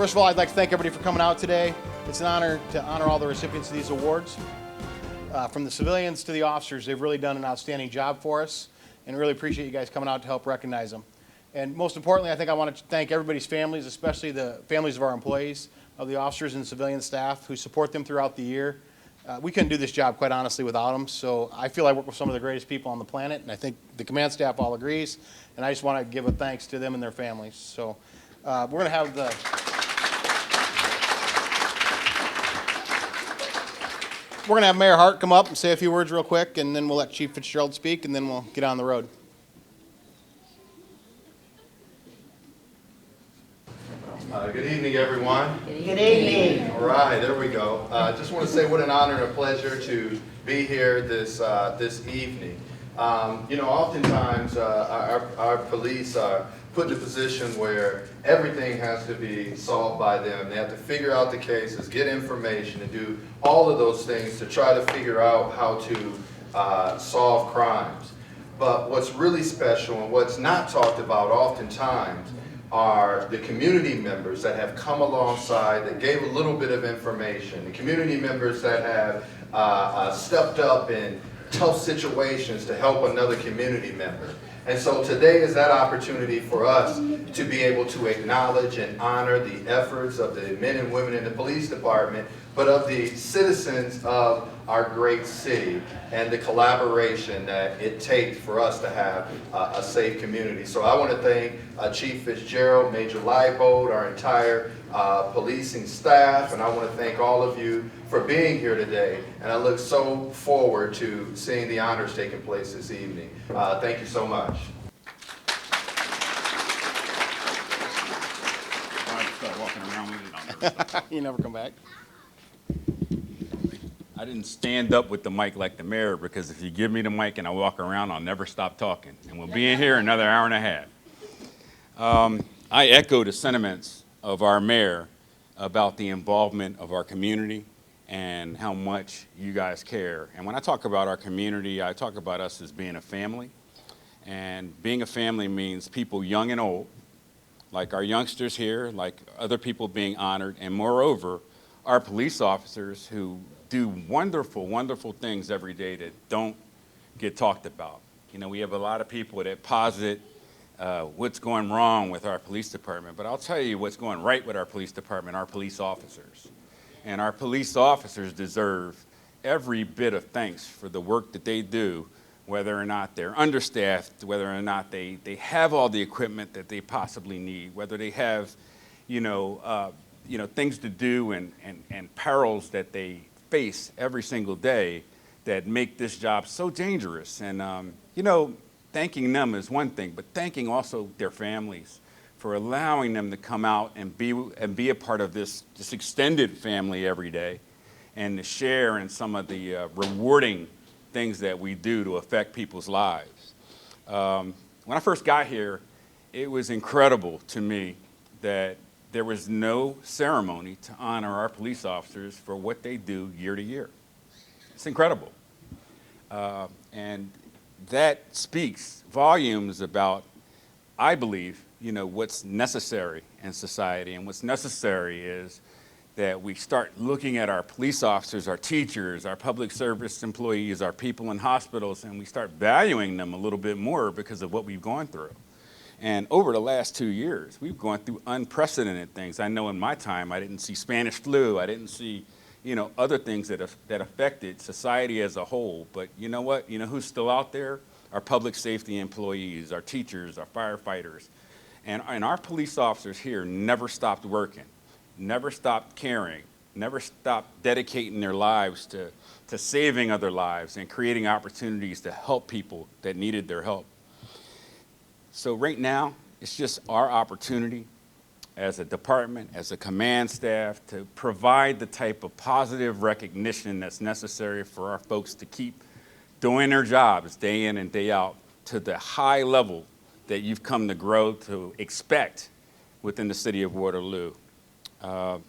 First of all, I'd like to thank everybody for coming out today. It's an honor to honor all the recipients of these awards. From the civilians to the officers, they've really done an outstanding job for us, and really appreciate you guys coming out to help recognize them. And most importantly, I think I want to thank everybody's families, especially the families of our employees, of the officers and civilian staff who support them throughout the year. We couldn't do this job, quite honestly, without them. So I feel I work with some of the greatest people on the planet, and I think the command staff all agrees. And I just want to give a thanks to them and their families. So we're going to have Mayor Hart come up and say a few words real quick, and then we'll let Chief Fitzgerald speak, and then we'll get on the road. Good evening, everyone. Good evening. All right, there we go. Just want to say what an honor and a pleasure to be here this evening. Oftentimes our police are put in a position where everything has to be solved by them. They have to figure out the cases, get information, and do all of those things to try to figure out how to solve crimes. But what's really special and what's not talked about oftentimes are the community members that have come alongside, that gave a little bit of information, the community members that have stepped up in tough situations to help another community member. And so today is that opportunity for us to be able to acknowledge and honor the efforts of the men and women in the police department, but of the citizens of our great city and the collaboration that it takes for us to have a safe community. So I want to thank Chief Fitzgerald, Major Leibold, our entire policing staff, and I want to thank all of you for being here today. And I look so forward to seeing the honors taking place this evening. Thank you so much. You never come back. I didn't stand up with the mic like the mayor, because if you give me the mic and I walk around, I'll never stop talking. And we'll be in here another hour and a half. I echo the sentiments of our mayor about the involvement of our community and how much you guys care. And when I talk about our community, I talk about us as being a family. And being a family means people young and old, like our youngsters here, like other people being honored, and moreover, our police officers who do wonderful, wonderful things every day that don't get talked about. You know, we have a lot of people that posit what's going wrong with our police department, but I'll tell you what's going right with our police department, our police officers. And our police officers deserve every bit of thanks for the work that they do, whether or not they're understaffed, whether or not they have all the equipment that they possibly need, whether they have, things to do and perils that they face every single day that make this job so dangerous. And, thanking them is one thing, but thanking also their families for allowing them to come out and be a part of this extended family every day, and to share in some of the rewarding things that we do to affect people's lives. When I first got here, it was incredible to me that there was no ceremony to honor our police officers for what they do year to year. It's incredible. And that speaks volumes about, I believe, what's necessary in society. And what's necessary is that we start looking at our police officers, our teachers, our public service employees, our people in hospitals, and we start valuing them a little bit more because of what we've gone through. And over the last 2 years, we've gone through unprecedented things. I know in my time, I didn't see Spanish flu. I didn't see, other things that affected society as a whole. But you know what? You know who's still out there? Our public safety employees, our teachers, our firefighters. And our police officers here never stopped working, never stopped caring, never stopped dedicating their lives to saving other lives and creating opportunities to help people that needed their help. So right now, it's just our opportunity as a department, as a command staff, to provide the type of positive recognition that's necessary for our folks to keep doing their jobs day in and day out to the high level that you've come to grow to expect within the city of Waterloo.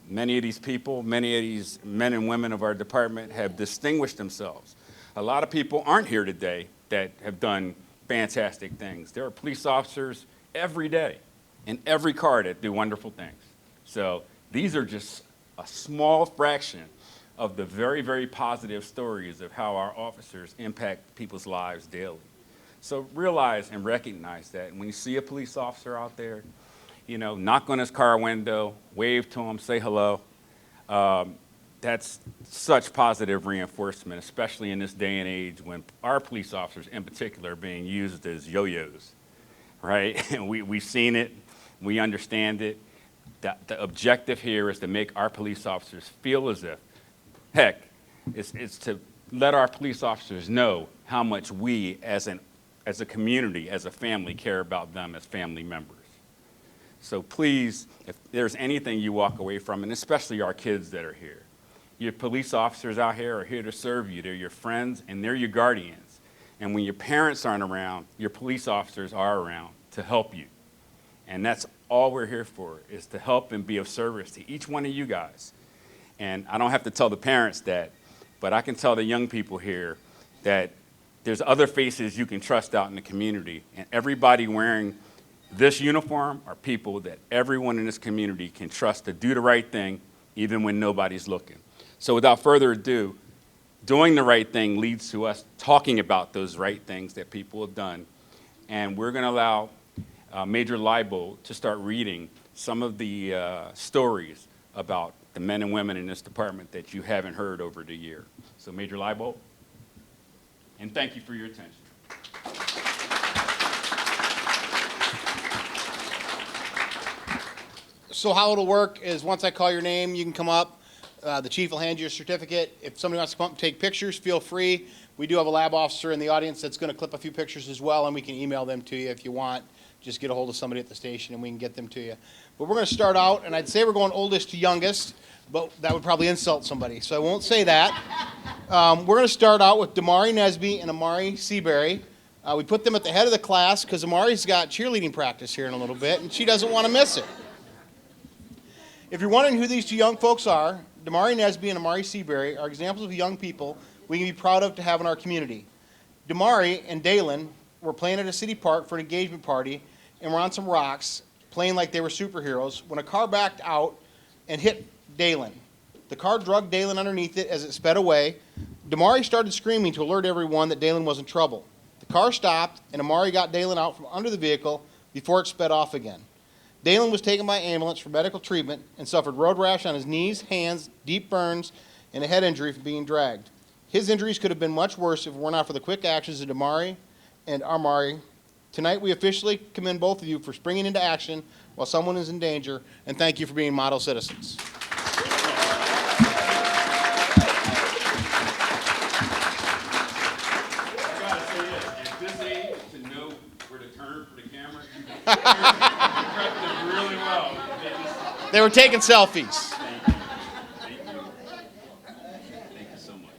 Many of these people, many of these men and women of our department have distinguished themselves. A lot of people aren't here today that have done fantastic things. There are police officers every day in every car that do wonderful things. So These are just a small fraction of the very, very positive stories of how our officers impact people's lives daily. So realize and recognize that. And when you see a police officer out there, you know, knock on his car window, wave to him, say hello. That's such positive reinforcement, especially in this day and age when our police officers in particular are being used as yo-yos, right? And we've seen it, we understand it. The objective here is to make our police officers feel as if, heck, it's to let our police officers know how much we as a community, as a family, care about them as family members. So please, if there's anything you walk away from, and especially our kids that are here, your police officers out here are here to serve you. They're your friends and they're your guardians. And when your parents aren't around, your police officers are around to help you. And that's all we're here for, is to help and be of service to each one of you guys. And I don't have to tell the parents that, but I can tell the young people here that there's other faces you can trust out in the community. And everybody wearing this uniform are people that everyone in this community can trust to do the right thing, even when nobody's looking. So without further ado, doing the right thing leads to us talking about those right things that people have done. And we're going to allow Major Leibold to start reading some of the stories about the men and women in this department that you haven't heard over the year. So Major Leibold, and thank you for your attention. So how it'll work is once I call your name, you can come up. The chief will hand you a certificate. If somebody wants to come up and take pictures, feel free. We do have a lab officer in the audience that's going to clip a few pictures as well, and we can email them to you if you want. Just get a hold of somebody at the station and we can get them to you. But we're going to start out, and I'd say we're going oldest to youngest, but that would probably insult somebody, so I won't say that. We're going to start out with Damari Nesby and Amari Seabury. We put them at the head of the class because Amari's got cheerleading practice here in a little bit, and she doesn't want to miss it. If you're wondering who these two young folks are, Damari Nesby and Amari Seabury are examples of young people we can be proud of to have in our community. Damari and Dalen were playing at a city park for an engagement party and were on some rocks, playing like they were superheroes, when a car backed out and hit Dalen. The car dragged Dalen underneath it as it sped away. Damari started screaming to alert everyone that Dalen was in trouble. The car stopped, and Amari got Dalen out from under the vehicle before it sped off again. Dalen was taken by ambulance for medical treatment and suffered road rash on his knees, hands, deep burns, and a head injury from being dragged. His injuries could have been much worse if it were not for the quick actions of Damari and Amari. Tonight we officially commend both of you for springing into action while someone is in danger, and thank you for being model citizens. Really well. They were taking selfies. Thank you. Thank you. Thank you so much.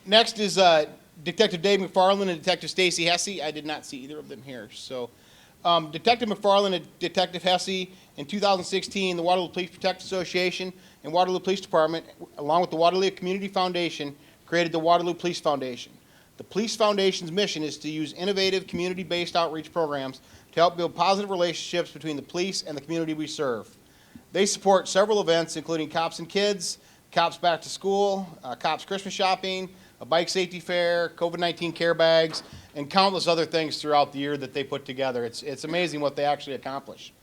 Next is Detective Dave Mcfarlane and Detective Stacey Hesse. I did not see either of them here. So Detective Mcfarlane and Detective Hesse, in 2016, the Waterloo Police Protect Association and Waterloo Police Department, along with the Waterloo Community Foundation, created the Waterloo Police Foundation. The Police Foundation's mission is to use innovative community-based outreach programs to help build positive relationships between the police and the community we serve. They support several events, including Cops and Kids, Cops Back to School, Cops Christmas Shopping, a bike safety fair, COVID-19 care bags, and countless other things throughout the year that they put together. It's amazing what they actually accomplish.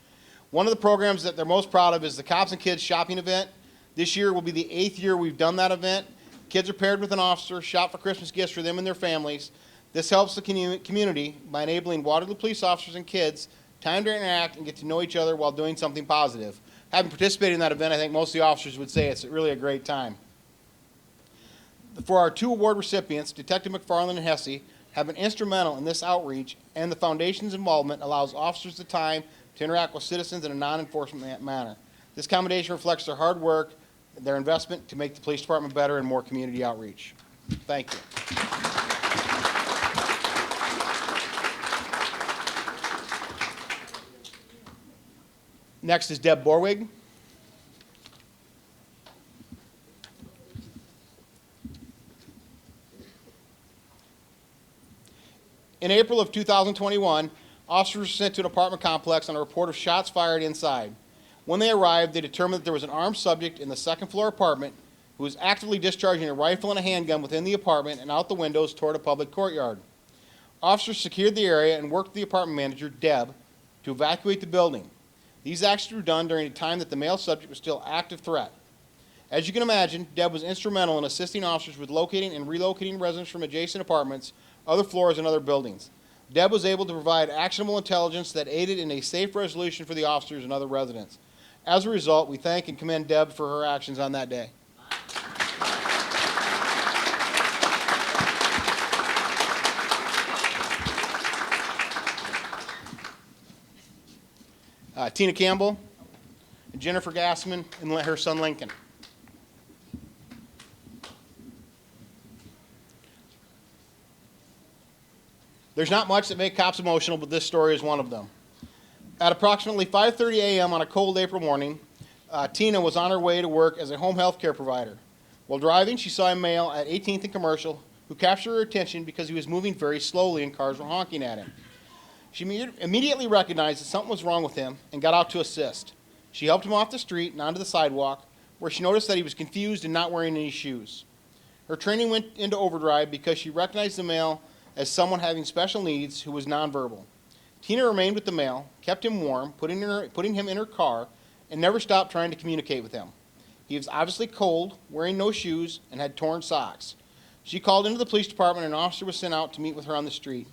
One of the programs that they're most proud of is the Cops and Kids Shopping event. This year will be the 8th year we've done that event. Kids are paired with an officer, shop for Christmas gifts for them and their families. This helps the community by enabling Waterloo police officers and kids time to interact and get to know each other while doing something positive. Having participated in that event, I think most of the officers would say it's really a great time. For our 2 award recipients, Detective Mcfarlane and Hesse have been instrumental in this outreach, and the Foundation's involvement allows officers the time to interact with citizens in a non-enforcement manner. This commendation reflects their hard work, their investment to make the police department better and more community outreach. Thank you. Next is Deb Borwig. In April of 2021, officers were sent to an apartment complex on a report of shots fired inside. When they arrived, they determined that there was an armed subject in the second-floor apartment who was actively discharging a rifle and a handgun within the apartment and out the windows toward a public courtyard. Officers secured the area and worked with the apartment manager, Deb, to evacuate the building. These actions were done during a time that the male subject was still an active threat. As you can imagine, Deb was instrumental in assisting officers with locating and relocating residents from adjacent apartments, other floors, and other buildings. Deb was able to provide actionable intelligence that aided in a safe resolution for the officers and other residents. As a result, we thank and commend Deb for her actions on that day. Tina Campbell, Jennifer Gassman, and her son Lincoln. There's not much that makes cops emotional, but this story is one of them. At approximately 5:30 a.m. on a cold April morning, Tina was on her way to work as a home health care provider. While driving, she saw a male at 18th and Commercial who captured her attention because he was moving very slowly and cars were honking at him. She immediately recognized that something was wrong with him and got out to assist. She helped him off the street and onto the sidewalk, where she noticed that he was confused and not wearing any shoes. Her training went into overdrive because she recognized the male as someone having special needs who was nonverbal. Tina remained with the male, kept him warm, putting him in her car, and never stopped trying to communicate with him. He was obviously cold, wearing no shoes, and had torn socks. She called into the police department and an officer was sent out to meet with her on the street.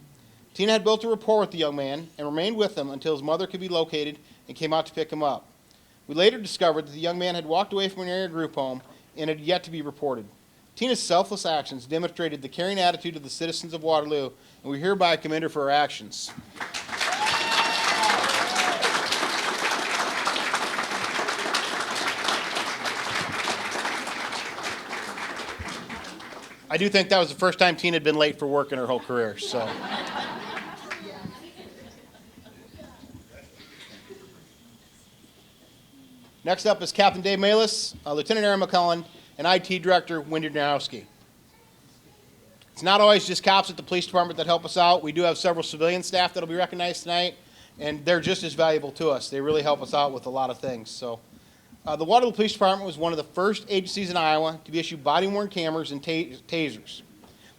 Tina had built a rapport with the young man and remained with him until his mother could be located and came out to pick him up. We later discovered that the young man had walked away from an area group home and had yet to be reported. Tina's selfless actions demonstrated the caring attitude of the citizens of Waterloo, and we hereby commend her for her actions. I do think that was the first time Tina had been late for work in her whole career, so. Next up is Captain Dave Malis, Lieutenant Aaron McCullen, and IT Director Wendy Danowski. It's not always just cops at the police department that help us out. We do have several civilian staff that will be recognized tonight, and they're just as valuable to us. They really help us out with a lot of things. So, the Waterloo Police Department was one of the first agencies in Iowa to be issued body-worn cameras and tasers.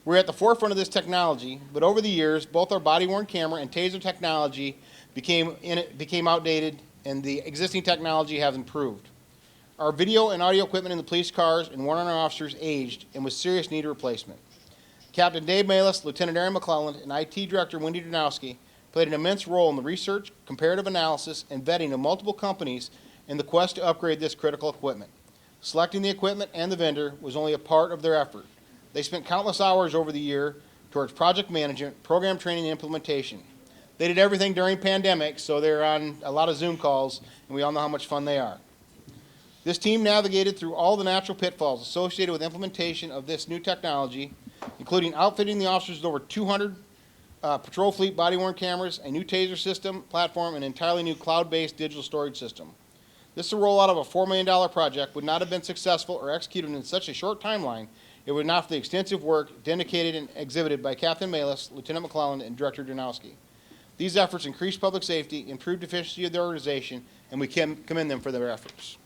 We're at the forefront of this technology, but over the years, both our body-worn camera and taser technology became outdated, and the existing technology has improved. Our video and audio equipment in the police cars and one of our officers aged and was serious need of replacement. Captain Dave Malis, Lieutenant Aaron McClelland, and IT Director Wendy Danowski played an immense role in the research, comparative analysis, and vetting of multiple companies in the quest to upgrade this critical equipment. Selecting the equipment and the vendor was only a part of their effort. They spent countless hours over the year towards project management, program training, and implementation. They did everything during pandemic, so they're on a lot of Zoom calls, and we all know how much fun they are. This team navigated through all the natural pitfalls associated with implementation of this new technology, including outfitting the officers with over 200 patrol fleet body-worn cameras, a new taser system platform, and an entirely new cloud-based digital storage system. This rollout of a $4 million project would not have been successful or executed in such a short timeline if it were not for the extensive work dedicated and exhibited by Captain Malis, Lieutenant McClelland, and Director Danowski. These efforts increased public safety, improved efficiency of the organization, and we commend them for their efforts.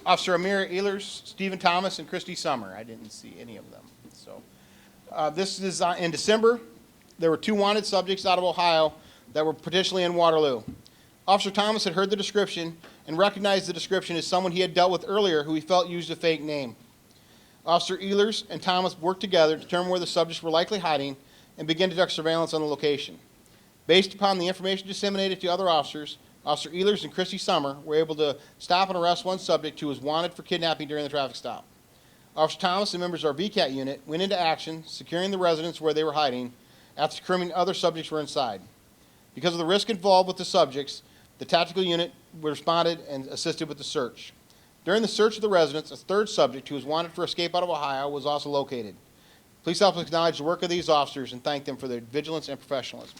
Officer Amir Ehlers, Stephen Thomas, and Christy Summer. I didn't see any of them. So, this is in December. There were 2 wanted subjects out of Ohio that were potentially in Waterloo. Officer Thomas had heard the description and recognized the description as someone he had dealt with earlier who he felt used a fake name. Officer Ehlers and Thomas worked together to determine where the subjects were likely hiding and begin to conduct surveillance on the location. Based upon the information disseminated to other officers, Officer Ehlers and Christy Summer were able to stop and arrest one subject who was wanted for kidnapping during the traffic stop. Officer Thomas and members of our VCAT unit went into action, securing the residence where they were hiding after determining other subjects were inside. Because of the risk involved with the subjects, the tactical unit responded and assisted with the search. During the search of the residence, a 3rd subject who was wanted for escape out of Ohio was also located. Please help us acknowledge the work of these officers and thank them for their vigilance and professionalism.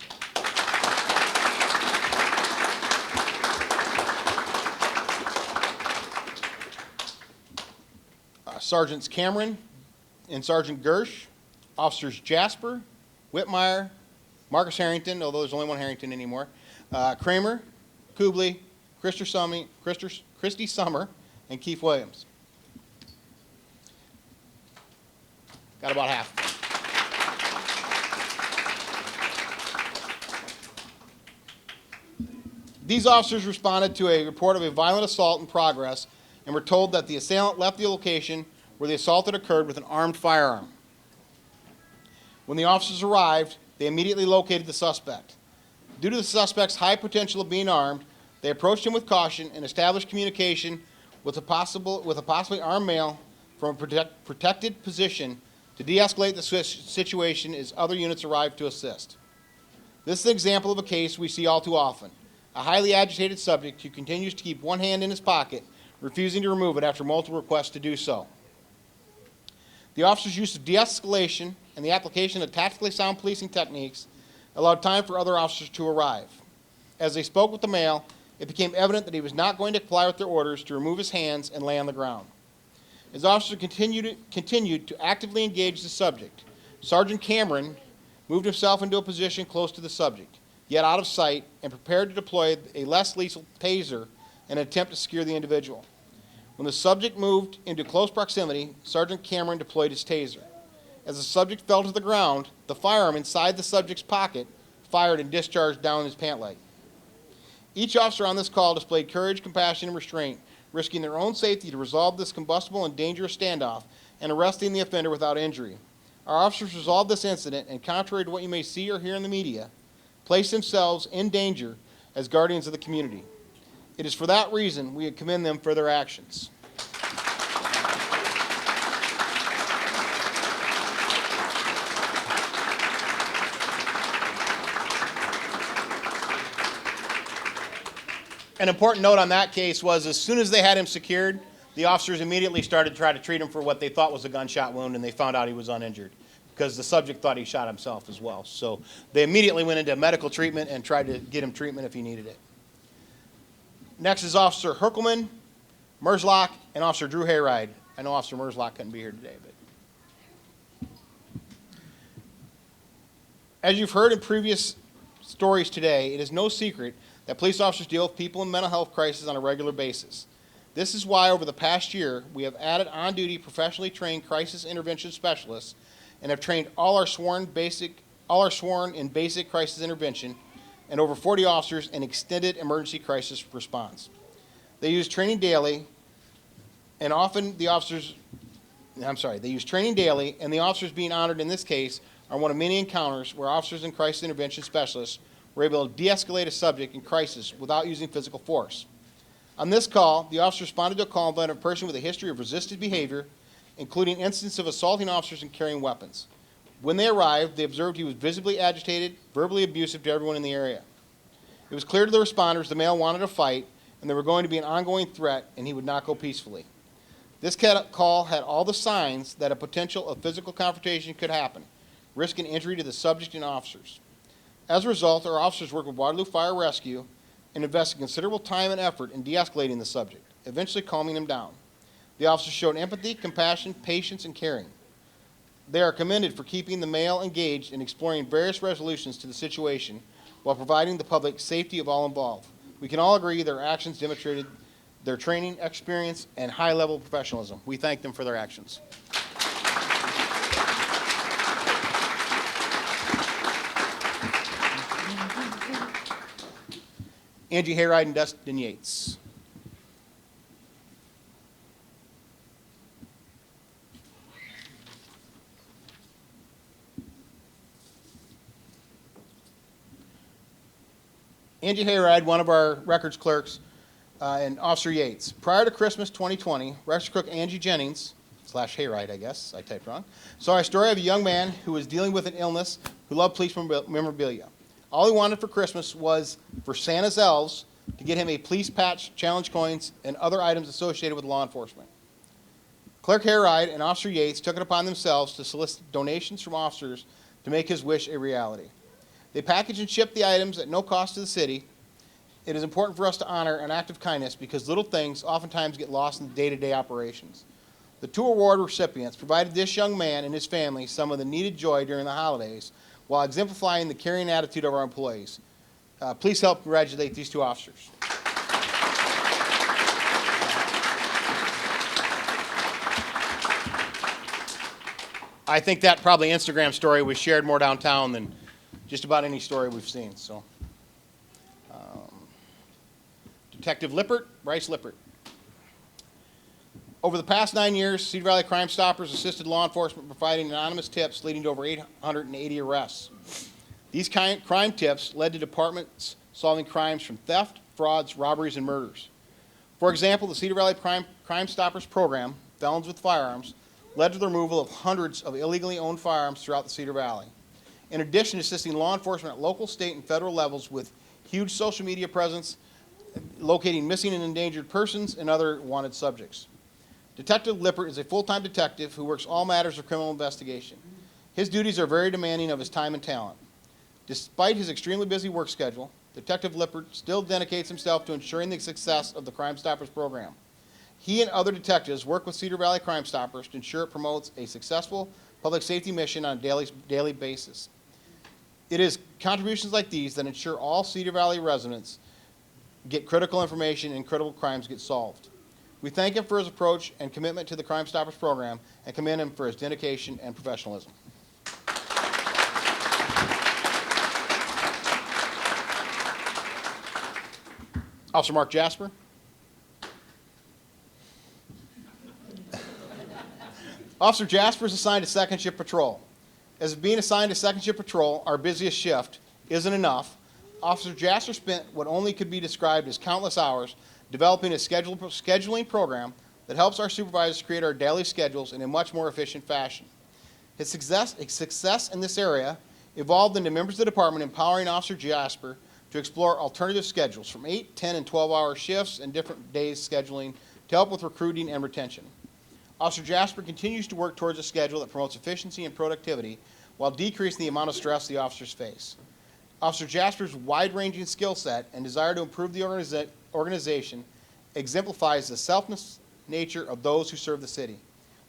Sergeants Cameron and Sergeant Gersh, Officers Jasper, Whitmire, Marcus Harrington, although there's only one Harrington anymore, Kramer, Kubley, Christy Summer, and Keith Williams. Got about half. These officers responded to a report of a violent assault in progress and were told that the assailant left the location where the assault had occurred with an armed firearm. When the officers arrived, they immediately located the suspect. Due to the suspect's high potential of being armed, they approached him with caution and established communication with a possibly armed male from a protected position to de-escalate the situation as other units arrived to assist. This is an example of a case we see all too often. A highly agitated subject who continues to keep one hand in his pocket, refusing to remove it after multiple requests to do so. The officer's use of de-escalation and the application of tactically sound policing techniques allowed time for other officers to arrive. As they spoke with the male, it became evident that he was not going to comply with their orders to remove his hands and lay on the ground. As officers continued to actively engage the subject, Sergeant Cameron moved himself into a position close to the subject, yet out of sight, and prepared to deploy a less lethal taser in an attempt to secure the individual. When the subject moved into close proximity, Sergeant Cameron deployed his taser. As the subject fell to the ground, the firearm inside the subject's pocket fired and discharged down his pant leg. Each officer on this call displayed courage, compassion, and restraint, risking their own safety to resolve this combustible and dangerous standoff and arresting the offender without injury. Our officers resolved this incident, and contrary to what you may see or hear in the media, placed themselves in danger as guardians of the community. It is for that reason we commend them for their actions. An important note on that case was as soon as they had him secured, the officers immediately started to try to treat him for what they thought was a gunshot wound, and they found out he was uninjured because the subject thought he shot himself as well. So they immediately went into medical treatment and tried to get him treatment if he needed it. Next is Officer Herkleman, Murslock, and Officer Drew Hayride. I know Officer Murslock couldn't be here today, but as you've heard in previous stories today, it is no secret that police officers deal with people in mental health crises on a regular basis. This is why over the past year, we have added on-duty professionally trained crisis intervention specialists and have trained all our sworn in basic crisis intervention and over 40 officers in extended emergency crisis response. They use training daily, and the officers being honored in this case are one of many encounters where officers and crisis intervention specialists were able to de-escalate a subject in crisis without using physical force. On this call, the officer responded to a call involving a person with a history of resisted behavior, including instances of assaulting officers and carrying weapons. When they arrived, they observed he was visibly agitated, verbally abusive to everyone in the area. It was clear to the responders the male wanted a fight, and there were going to be an ongoing threat, and he would not go peacefully. This call had all the signs that a potential of physical confrontation could happen, risking injury to the subject and officers. As a result, our officers worked with Waterloo Fire Rescue and invested considerable time and effort in de-escalating the subject, eventually calming him down. The officers showed empathy, compassion, patience, and caring. They are commended for keeping the male engaged in exploring various resolutions to the situation while providing the public safety of all involved. We can all agree their actions demonstrated their training, experience, and high level of professionalism. We thank them for their actions. Angie Hayride and Dustin Yates. Angie Hayride, one of our records clerks, and Officer Yates. Prior to Christmas 2020, records clerk Angie Jennings, / Hayride, I guess, I typed wrong, saw a story of a young man who was dealing with an illness who loved police memorabilia. All he wanted for Christmas was for Santa's elves to get him a police patch, challenge coins, and other items associated with law enforcement. Clerk Hayride and Officer Yates took it upon themselves to solicit donations from officers to make his wish a reality. They packaged and shipped the items at no cost to the city. It is important for us to honor an act of kindness because little things oftentimes get lost in the day-to-day operations. The two award recipients provided this young man and his family some of the needed joy during the holidays while exemplifying the caring attitude of our employees. Please help congratulate these two officers. I think that probably Instagram story was shared more downtown than just about any story we've seen. So, Detective Lippert, Bryce Lippert. Over the past 9 years, Cedar Valley Crime Stoppers assisted law enforcement providing anonymous tips leading to over 880 arrests. These crime tips led to departments solving crimes from theft, frauds, robberies, and murders. For example, the Cedar Valley Crime Stoppers program, Felons with Firearms, led to the removal of hundreds of illegally owned firearms throughout the Cedar Valley. In addition to assisting law enforcement at local, state, and federal levels with huge social media presence, locating missing and endangered persons and other wanted subjects. Detective Lippert is a full-time detective who works all matters of criminal investigation. His duties are very demanding of his time and talent. Despite his extremely busy work schedule, Detective Lippert still dedicates himself to ensuring the success of the Crime Stoppers program. He and other detectives work with Cedar Valley Crime Stoppers to ensure it promotes a successful public safety mission on a daily basis. It is contributions like these that ensure all Cedar Valley residents get critical information and critical crimes get solved. We thank him for his approach and commitment to the Crime Stoppers program and commend him for his dedication and professionalism. Officer Mark Jasper. Officer Jasper is assigned to second shift patrol. As being assigned to second shift patrol, our busiest shift, isn't enough, Officer Jasper spent what only could be described as countless hours developing a scheduling program that helps our supervisors create our daily schedules in a much more efficient fashion. His success in this area evolved into members of the department empowering Officer Jasper to explore alternative schedules from 8, 10, and 12-hour shifts and different days scheduling to help with recruiting and retention. Officer Jasper continues to work towards a schedule that promotes efficiency and productivity while decreasing the amount of stress the officers face. Officer Jasper's wide-ranging skill set and desire to improve the organization exemplifies the selfless nature of those who serve the city.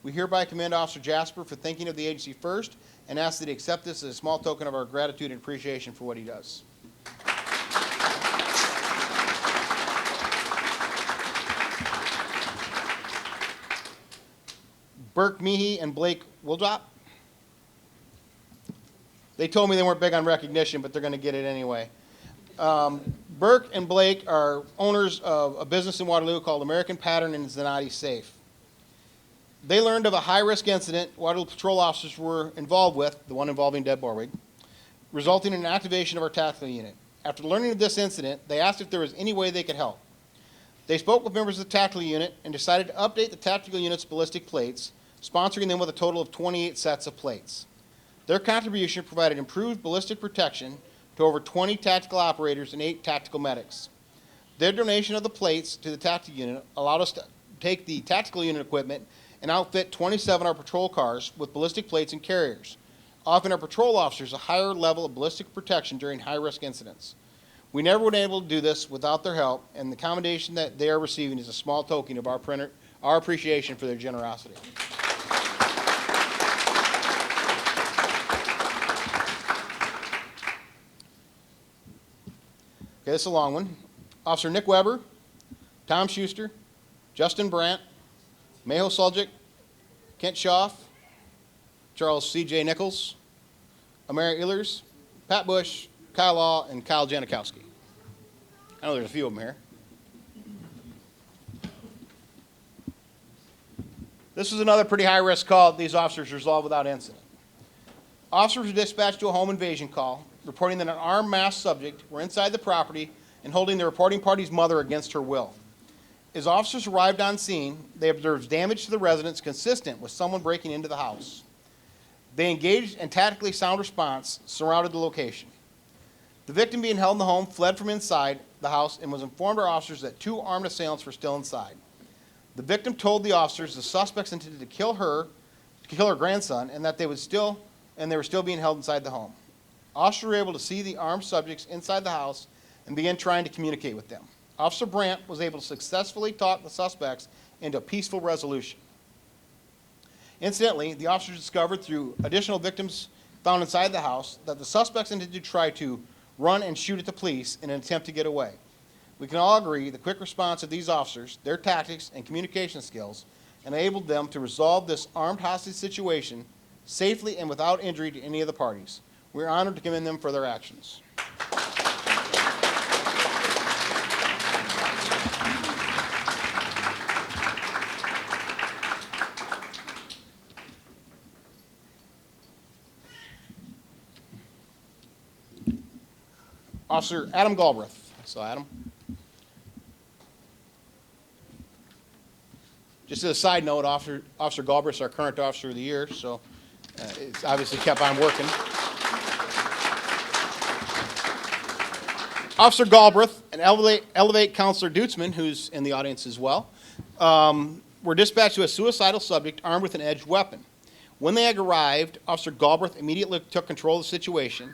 We hereby commend Officer Jasper for thinking of the agency first and ask that he accept this as a small token of our gratitude and appreciation for what he does. Burke Meehee and Blake Wildrop. They told me they weren't big on recognition, but they're going to get it anyway. Burke and Blake are owners of a business in Waterloo called American Pattern and Zanotti Safe. They learned of a high-risk incident Waterloo patrol officers were involved with, the one involving Deb Borwig, resulting in an activation of our tactical unit. After learning of this incident, they asked if there was any way they could help. They spoke with members of the tactical unit and decided to update the tactical unit's ballistic plates, sponsoring them with a total of 28 sets of plates. Their contribution provided improved ballistic protection to over 20 tactical operators and 8 tactical medics. Their donation of the plates to the tactical unit allowed us to take the tactical unit equipment and outfit 27 of our patrol cars with ballistic plates and carriers, offering our patrol officers a higher level of ballistic protection during high-risk incidents. We never would have been able to do this without their help, and the commendation that they are receiving is a small token of our appreciation for their generosity. Okay, this is a long one. Officer Nick Weber, Tom Schuster, Justin Brandt, Mayo Suljic, Kent Schaff, Charles C.J. Nichols, Amara Ehlers, Pat Bush, Kyle Law, and Kyle Janikowski. I know there's a few of them here. This was another pretty high-risk call that these officers resolved without incident. Officers were dispatched to a home invasion call, reporting that an armed masked subject were inside the property and holding the reporting party's mother against her will. As officers arrived on scene, they observed damage to the residence consistent with someone breaking into the house. They engaged and tactically sound response surrounded the location. The victim being held in the home fled from inside the house and was informed by officers that 2 armed assailants were still inside. The victim told the officers the suspects intended to kill her grandson, and that they were still being held inside the home. Officers were able to see the armed subjects inside the house and began trying to communicate with them. Officer Brandt was able to successfully talk the suspects into a peaceful resolution. Incidentally, the officers discovered through additional victims found inside the house that the suspects intended to try to run and shoot at the police in an attempt to get away. We can all agree the quick response of these officers, their tactics, and communication skills enabled them to resolve this armed hostage situation safely and without injury to any of the parties. We're honored to commend them for their actions. Officer Adam Galbraith. So Adam. Just as a side note, Officer Galbraith is our current Officer of the Year, so it's obviously kept on working. Officer Galbraith and Elevate Counselor Dutzman, who's in the audience as well, were dispatched to a suicidal subject armed with an edged weapon. When they had arrived, Officer Galbraith immediately took control of the situation,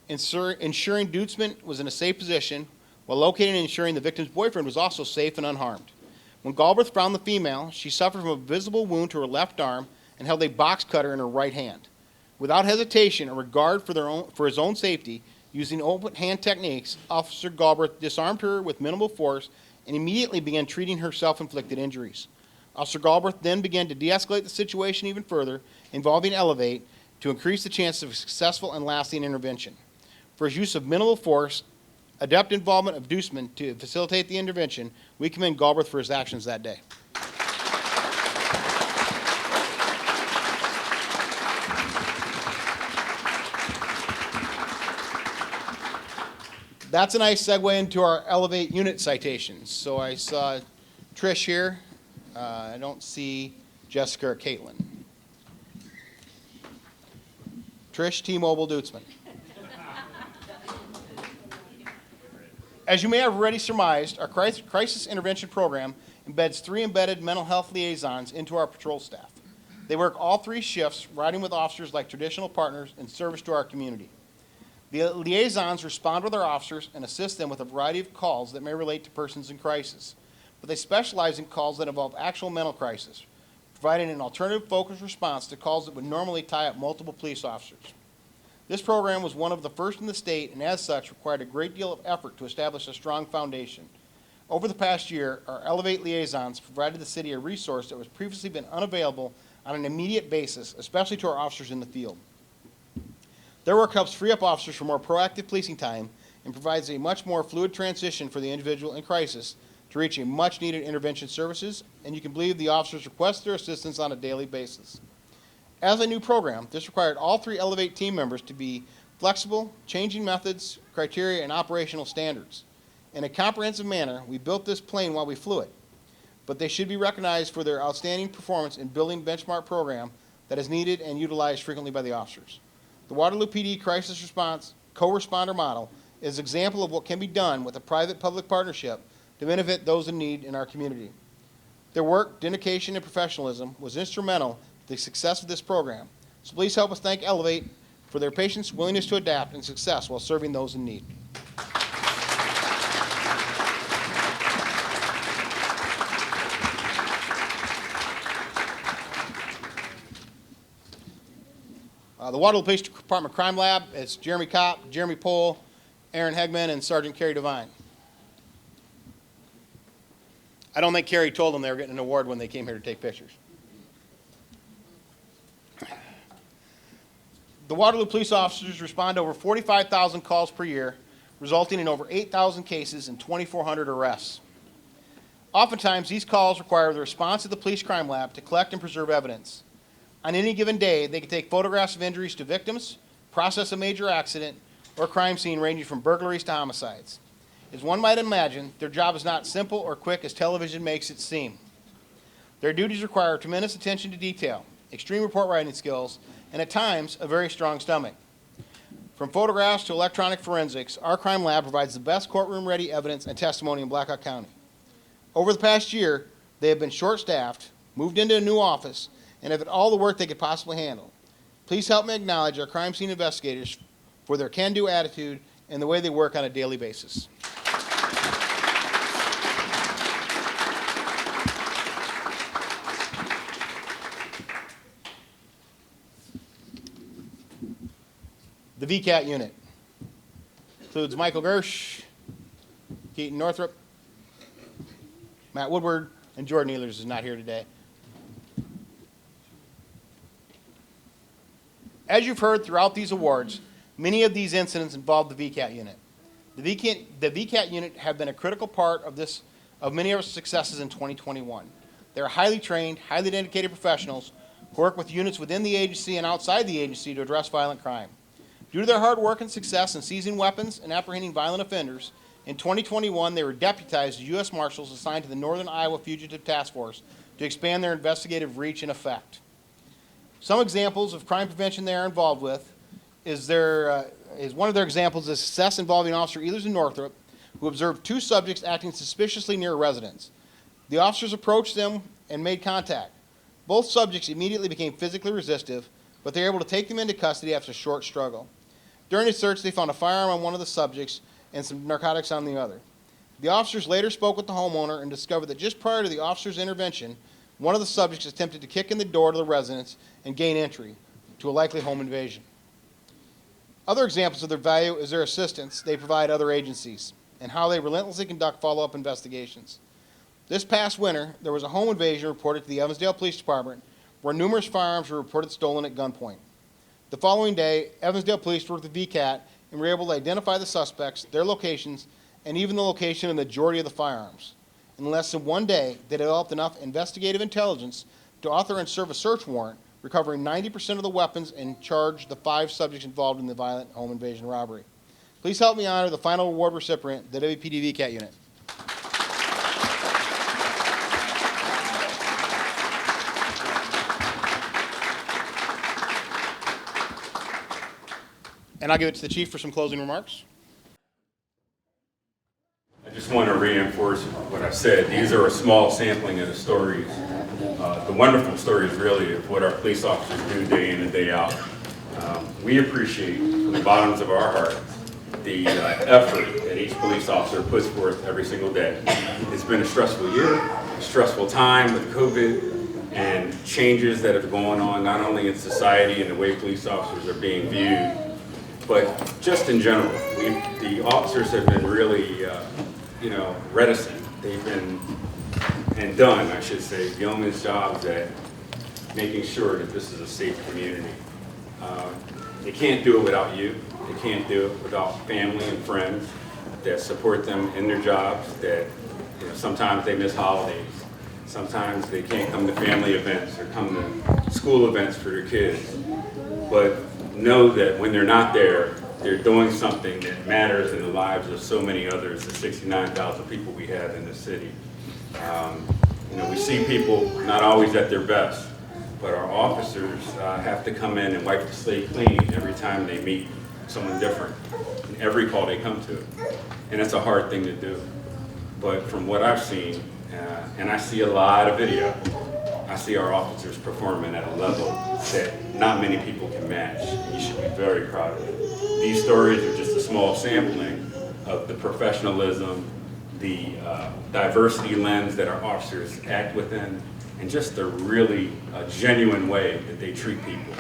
ensuring Dutzman was in a safe position while locating and ensuring the victim's boyfriend was also safe and unharmed. When Galbraith found the female, she suffered from a visible wound to her left arm and held a box cutter in her right hand. Without hesitation or regard for his own safety, using open hand techniques, Officer Galbraith disarmed her with minimal force and immediately began treating her self-inflicted injuries. Officer Galbraith then began to de-escalate the situation even further, involving Elevate, to increase the chance of successful and lasting intervention. For his use of minimal force, adept involvement of Dutzman to facilitate the intervention, we commend Galbraith for his actions that day. That's a nice segue into our Elevate unit citations. So I saw Trish here. I don't see Jessica or Caitlin. Trish, T-Mobile, Dutzman. As you may have already surmised, our crisis intervention program embeds 3 embedded mental health liaisons into our patrol staff. They work all 3 shifts, riding with officers like traditional partners in service to our community. The liaisons respond with our officers and assist them with a variety of calls that may relate to persons in crisis, but they specialize in calls that involve actual mental crisis, providing an alternative focused response to calls that would normally tie up multiple police officers. This program was one of the first in the state, and as such required a great deal of effort to establish a strong foundation. Over the past year, our Elevate liaisons provided the city a resource that was previously been unavailable on an immediate basis, especially to our officers in the field. Their work helps free up officers for more proactive policing time and provides a much more fluid transition for the individual in crisis to reach a much-needed intervention services, and you can believe the officers request their assistance on a daily basis. As a new program, this required all 3 Elevate team members to be flexible, changing methods, criteria, and operational standards. In a comprehensive manner, we built this plane while we flew it, but they should be recognized for their outstanding performance in building benchmark program that is needed and utilized frequently by the officers. The Waterloo PD Crisis Response Co-Responder Model is an example of what can be done with a private-public partnership to benefit those in need in our community. Their work, dedication, and professionalism was instrumental to the success of this program. So please help us thank Elevate for their patience, willingness to adapt, and success while serving those in need. The Waterloo Police Department Crime Lab, it's Jeremy Kopp, Jeremy Pohl, Aaron Hegman, and Sergeant Carrie Devine. I don't think Carrie told them they were getting an award when they came here to take pictures. The Waterloo police officers respond to over 45,000 calls per year, resulting in over 8,000 cases and 2,400 arrests. Oftentimes, these calls require the response of the police crime lab to collect and preserve evidence. On any given day, they can take photographs of injuries to victims, process a major accident, or crime scene ranging from burglaries to homicides. As one might imagine, their job is not simple or quick as television makes it seem. Their duties require tremendous attention to detail, extreme report writing skills, and at times, a very strong stomach. From photographs to electronic forensics, our crime lab provides the best courtroom-ready evidence and testimony in Blackhawk County. Over the past year, they have been short-staffed, moved into a new office, and have had all the work they could possibly handle. Please help me acknowledge our crime scene investigators for their can-do attitude and the way they work on a daily basis. the VCAT unit. Includes Michael Gersh, Keaton Northrup, Matt Woodward, and Jordan Ehlers is not here today. As you've heard throughout these awards, many of these incidents involved the VCAT unit. The VCAT unit have been a critical part of many of our successes in 2021. They're highly trained, highly dedicated professionals who work with units within the agency and outside the agency to address violent crime. Due to their hard work and success in seizing weapons and apprehending violent offenders, in 2021 they were deputized as U.S. Marshals assigned to the Northern Iowa Fugitive Task Force to expand their investigative reach and effect. Some examples of crime prevention they are involved with is one of their examples is success involving Officer Ehlers and Northrup, who observed two subjects acting suspiciously near a residence. The officers approached them and made contact. Both subjects immediately became physically resistive, but they were able to take them into custody after a short struggle. During the search, they found a firearm on one of the subjects and some narcotics on the other. The officers later spoke with the homeowner and discovered that just prior to the officer's intervention, one of the subjects attempted to kick in the door to the residence and gain entry to a likely home invasion. Other examples of their value is their assistance they provide other agencies and how they relentlessly conduct follow-up investigations. This past winter, there was a home invasion reported to the Evansdale Police Department where numerous firearms were reported stolen at gunpoint. The following day, Evansdale Police worked with VCAT and were able to identify the suspects, their locations, and even the location of the majority of the firearms. In less than 1 day, they developed enough investigative intelligence to author and serve a search warrant, recovering 90% of the weapons and charge the 5 subjects involved in the violent home invasion robbery. Please help me honor the final award recipient, the WPD VCAT unit. And I'll give it to the chief for some closing remarks. I just want to reinforce what I said. These are a small sampling of the stories, the wonderful stories really of what our police officers do day in and day out. We appreciate from the bottoms of our hearts the effort that each police officer puts forth every single day. It's been a stressful year, a stressful time with COVID and changes that have gone on not only in society and the way police officers are being viewed, but just in general. The officers have been really reticent. They've been, and done, I should say, yeoman's jobs at making sure that this is a safe community. They can't do it without you. They can't do it without family and friends that support them in their jobs, that sometimes they miss holidays. Sometimes they can't come to family events or come to school events for their kids. But know that when they're not there, they're doing something that matters in the lives of so many others, the 69,000 people we have in the city. We see people not always at their best, but our officers have to come in and wipe the slate clean every time they meet someone different, in every call they come to. And it's a hard thing to do. But from what I've seen, and I see a lot of video, I see our officers performing at a level that not many people can match. You should be very proud of it. These stories are just a small sampling of the professionalism, the diversity lens that our officers act within, and just the really genuine way that they treat people.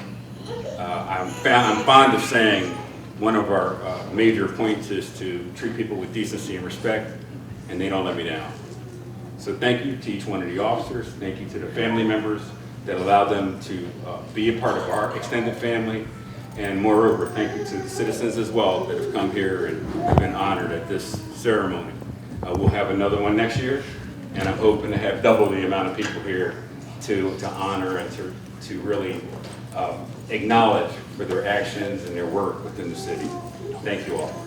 I'm fond of saying one of our major points is to treat people with decency and respect, and they don't let me down. So thank you to each one of the officers. Thank you to the family members that allow them to be a part of our extended family. And moreover, thank you to the citizens as well that have come here and have been honored at this ceremony. We'll have another one next year, and I'm hoping to have double the amount of people here to honor and to really acknowledge for their actions and their work within the city. Thank you all.